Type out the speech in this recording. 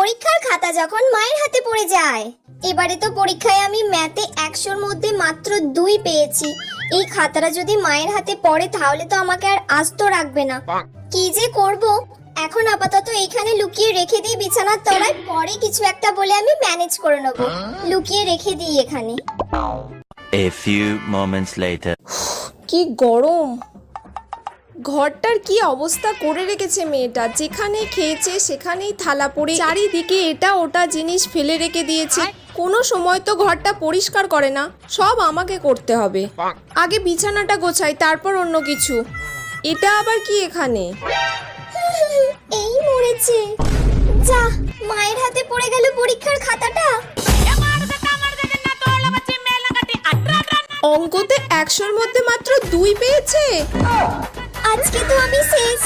পরীক্ষার খাতা যখন মায়ের হাতে পড়ে যায়। এবারে তো পরীক্ষায় আমি ম্যাথে 100-র মধ্যে মাত্র 2 পেয়েছি। এই খাতাটা যদি মায়ের হাতে পড়ে তাহলে তো আমাকে আর আস্ত রাখবে না। কি যে করব, এখন আপাতত এখানে লুকিয়ে রেখে দিই বিছানার তলায়, পরে কিছু একটা বলে আমি ম্যানেজ করে নেব। লুকিয়ে রেখে দিই এখানে। A few moments later. কি গরম! ঘরটার কি অবস্থা করে রেখেছে মেয়েটা, যেখানে খেয়েছে সেখানেই থালা পড়ে, চারিদিকে এটা ওটা জিনিস ফেলে রেখে দিয়েছে। কোনো সময় তো ঘরটা পরিষ্কার করে না, সব আমাকে করতে হবে। আগে বিছানাটা গোছাই, তারপর অন্য কিছু। এটা আবার কি এখানে? এই মরেছে, যা মায়ের হাতে পড়ে গেল পরীক্ষার খাতাটা। অঙ্কতে 100-র মধ্যে মাত্র 2 পেয়েছে। আজকে তো আমি শেষ।